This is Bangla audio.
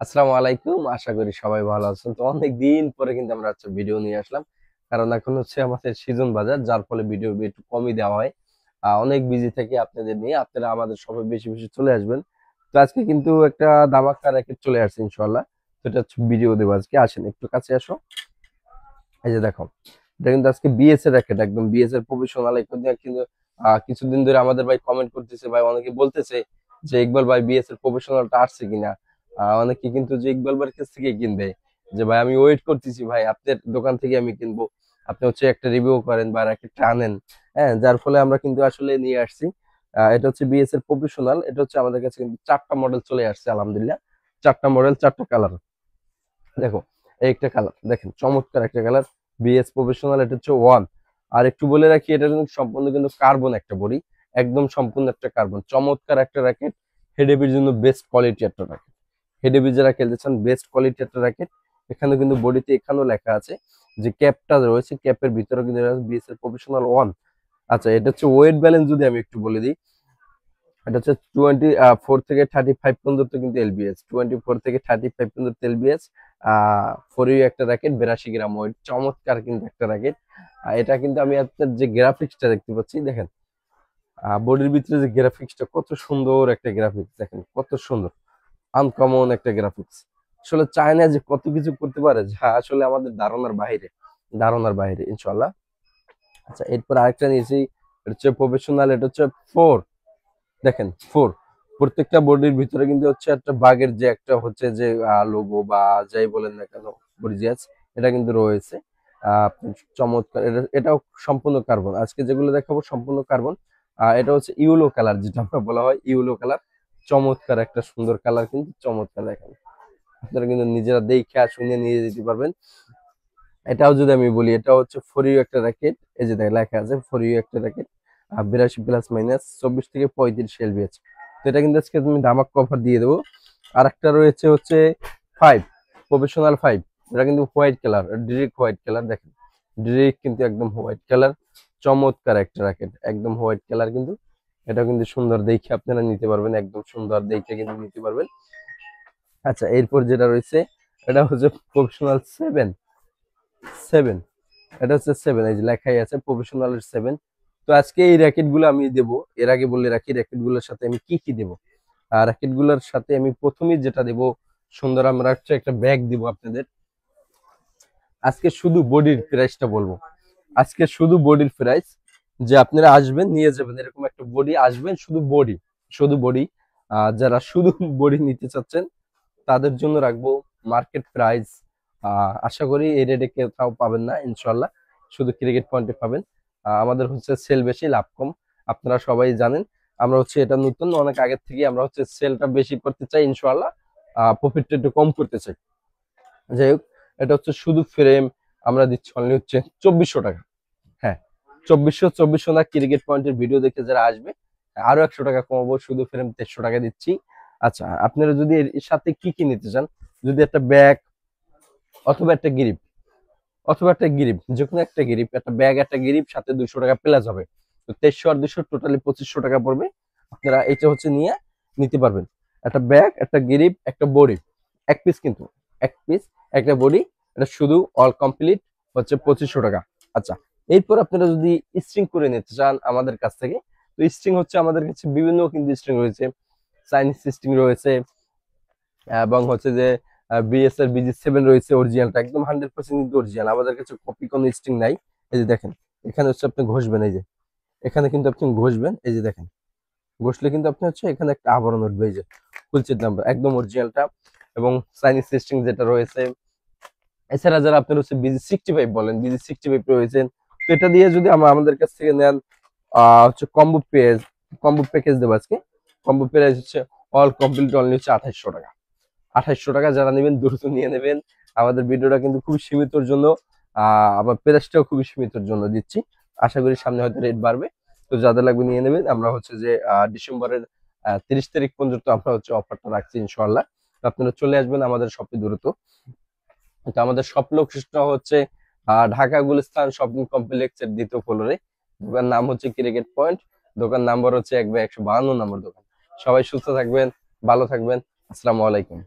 আসসালামু আলাইকুম। আশা করি সবাই ভালো আছেন। তো অনেক দিন পরে কিন্তু আমরা ভিডিও নিয়ে আসলাম। কারণ এখন আমাদের সিজন বাজার, যার ফলে ভিডিও একটু কমই দেওয়া হয়। অনেক বিজি থাকি আপনাদের নিয়ে। আপনারা আমাদের সবাই বেশি বেশি চলে আসবেন। তো আজকে কিন্তু একটা ধামাকা র্যাকেট চলে আসছে ইনশাআল্লাহ। তো এটা ভিডিও দেবো আজকে। আসেন একটু কাছে আসো। এই যে দেখো, এটা কিন্তু আজকে বিএস এর র্যাকেট, একদম বিএস এর প্রফেশনাল। কিন্তু কিছুদিন ধরে আমাদের ভাই কমেন্ট করতেছে, ভাই অনেকে বলতেছে যে ইকবাল ভাই বিএস এর প্রফেশনালটা আসছে কিনা। অনেকে কিন্তু যে ইকবাল ভাইয়ের কাছ থেকে কিনবে, যে ভাই আমি ওয়েট করতেছি, ভাই আপনার দোকান থেকে আমি কিনবো, আপনি একটা রিভিউ করেন বা একটা আনেন। হ্যাঁ, যার ফলে আমরা কিন্তু আসলে নিয়ে আসছি। এটা হচ্ছে বিএস এর প্রফেশনাল। এটা হচ্ছে আমাদের কাছে কিন্তু 4টা মডেল চলে আসছে আলহামদুলিল্লাহ। 4টা মডেল, 4টা কালার। দেখো, এই একটা কালার দেখেন, চমৎকার একটা কালার। বিএস প্রফেশনাল, এটা হচ্ছে ওয়ান। আর একটু বলে রাখি, এটা কিন্তু সম্পূর্ণ কিন্তু কার্বন একটা বডি, একদম সম্পূর্ণ একটা কার্বন। চমৎকার একটা র্যাকেট, হেডেবির জন্য বেস্ট কোয়ালিটি একটা র্যাকেট। হেডেবি যারা খেলতে চান, বেস্ট কোয়ালিটি একটা র্যাকেট। এখানে কিন্তু বডিতে এখানেও লেখা আছে যে ক্যাপটা রয়েছে, ক্যাপের ভিতরে কিন্তু বিএস এর প্রফেশনাল ওয়ান। আচ্ছা, এটা হচ্ছে ওয়েট ব্যালেন্স যদি আমি একটু বলে দিই, এটা হচ্ছে 24 থেকে 35 পর্যন্ত কিন্তু এলবিএস, 24 থেকে 35 পর্যন্ত এলবিএস। ফোর ইউ একটা র্যাকেট, 82 গ্রাম ওয়েট। চমৎকার কিন্তু একটা র্যাকেট। এটা কিন্তু আমি আপনার যে গ্রাফিক্সটা দেখতে পাচ্ছি, দেখেন বডির ভিতরে যে গ্রাফিক্সটা, কত সুন্দর একটা গ্রাফিক্স, দেখেন কত সুন্দর, আনকমন একটা গ্রাফিক্স। আসলে চায়না যে কত কিছু করতে পারে, যা আসলে আমাদের ধারণার বাইরে, ধারণার বাইরে ইনশাল্লাহ। আচ্ছা, এরপর আরেকটা নিয়েছি, এটা হচ্ছে প্রফেশনাল, এটা হচ্ছে ফোর। দেখেন ফোর, প্রত্যেকটা বডির ভিতরে কিন্তু একটা বাঘের যে একটা যে লোগো বা যাই বলেন না কেন, গর্জিয়াস, এটা কিন্তু রয়েছে। চমৎকার। এটাও সম্পূর্ণ কার্বন। আজকে যেগুলো দেখাবো সম্পূর্ণ কার্বন। এটা হচ্ছে ইউলো কালার, যেটা আমরা বলা হয় ইউলো কালার। চমৎকার একটা সুন্দর কালার, কিন্তু চমৎকার। দেখেন, আপনারা কিন্তু নিজেরা দেখে শুনে নিয়ে যেতে পারবেন। এটাও যদি আমি বলি, এটা হচ্ছে ফোর ইউ একটা র্যাকেট। এই যে লেখা আছে ফোর ইউ একটা র্যাকেট, 82 প্লাস মাইনাস 24 থেকে 35 এলবিএচ। তো এটা কিন্তু আজকে তুমি ধামাক কভার দিয়ে দেবো। আর একটা রয়েছে ফাইভ, প্রফেশনাল ফাইভ। এটা কিন্তু white colour, direct white colour. দেখেন, ডিরেক্ট কিন্তু একদম হোয়াইট কালার। চমৎকার একটা র্যাকেট, একদম হোয়াইট কালার। কিন্তু এটা কিন্তু সুন্দর দেখে আপনারা নিতে পারবেন, একদম সুন্দর দেখে কিন্তু নিতে পারবেন। আচ্ছা, এরপর যেটা রয়েছে, এটা হচ্ছে প্রফেশনাল সেভেন। সেভেন, এটা হচ্ছে সেভেন, এই যে লেখাই আছে প্রফেশনালের সেভেন। তো আজকে এই র্যাকেট গুলো আমি দেবো। এর আগে বলে রাখি, র্যাকেট গুলোর সাথে আমি কি কি দেবো। আর র্যাকেট গুলোর সাথে আমি প্রথমেই যেটা দেবো, সুন্দর আমরা একটা ব্যাগ দিব আপনাদের। আজকে শুধু বডির প্রাইসটা বলবো, আজকে শুধু বডির প্রাইস, যে আপনারা আসবেন নিয়ে যাবেন এরকম একটা বডি, আসবেন শুধু বডি, শুধু বডি। যারা শুধু বডি নিতে চাচ্ছেন, তাদের জন্য রাখবো মার্কেট প্রাইস। আশা করি এই রেটে কোথাও পাবেন না ইনশাল্লাহ, শুধু ক্রিকেট পয়েন্টে পাবেন। আমাদের সেল বেশি, লাভ কম, আপনারা সবাই জানেন। আমরা এটা নতুন, অনেক আগের থেকে আমরা সেলটা বেশি করতে চাই ইনশাল্লাহ, প্রফিটটা একটু কম করতে চাই। যাই হোক, এটা শুধু ফ্রেম আমরা দিচ্ছি অনলি 2400 টাকা। হ্যাঁ, 2400 না, ক্রিকেট পয়েন্টের ভিডিও দেখে যারা আসবে আরো 100 টাকা কমাবো, শুধু ফ্রেম 2300 টাকা দিচ্ছি। আচ্ছা, আপনারা যদি এর সাথে কি কি নিতে চান, যদি একটা ব্যাগ অথবা একটা গিরিপ, অথবা একটা গিরিপ, যে কোনো একটা গিরিপ, একটা ব্যাগ একটা গিরিপ, সাথে 200 টাকা প্লাস হবে। তো 2300 আর 200 টোটালি 2500 টাকা পড়বে। আপনারা এটা নিয়ে নিতে পারবেন। একটা ব্যাগ, একটা গিরিপ, একটা বডি, এক পিস কিন্তু, এক পিস, একটা বডি, এটা শুধু অল কমপ্লিট 2500 টাকা। আচ্ছা, এরপর আপনারা যদি স্ট্রিং করে নিতে চান আমাদের কাছ থেকে, তো স্ট্রিং আমাদের কাছে বিভিন্ন কিন্তু স্ট্রিং রয়েছে। চাইনিজ স্ট্রিং রয়েছে, এবং যে বিএস এর BG7 রয়েছে, অরিজিনালটা একদম 100% কিন্তু অরিজিনাল, আমাদের কাছে কপি কোনো স্ট্রিং নাই। এই যে দেখেন, এখানে আপনি ঘষবেন, এই যে এখানে কিন্তু আপনি ঘষবেন, এই যে দেখেন, ঘষলে কিন্তু আপনি এখানে একটা আবরণ উঠবে, এই যে ফুলচিত নাম্বার, একদম অরিজিনালটা। এবং চাইনিজ স্ট্রিং যেটা রয়েছে, এছাড়া যারা আপনার BG65 বলেন, BG65 রয়েছে। তো এটা দিয়ে যদি আমাদের কাছ থেকে নেন, কম্বো প্যাকেজ দেবো আজকে। Combo price all complete only 2800 টাকা। 2800 টাকা যারা নেবেন দ্রুত নিয়ে নেবেন। আমাদের ভিডিওটা কিন্তু খুব সীমিতর জন্য, আবার প্রাইসটাও খুবই সীমিতর জন্য দিচ্ছি। আশা করি সামনে হয়তো রেট বাড়বে। তো যাদের লাগবে নিয়ে নেবেন। আমরা যে ডিসেম্বরের 30 তারিখ পর্যন্ত আমরা অফারটা রাখছি ইনশাল্লাহ। তো আপনারা চলে আসবেন আমাদের শপে দ্রুত। তো আমাদের শপ লোকেশনটা ঢাকা গুলিস্তান শপিং কমপ্লেক্সের দ্বিতীয় ফ্লোরে। দোকান নাম ক্রিকেট পয়েন্ট। দোকান নাম্বার 1/152 নম্বর দোকান। সবাই সুস্থ থাকবেন, ভালো থাকবেন। আসসালামু আলাইকুম।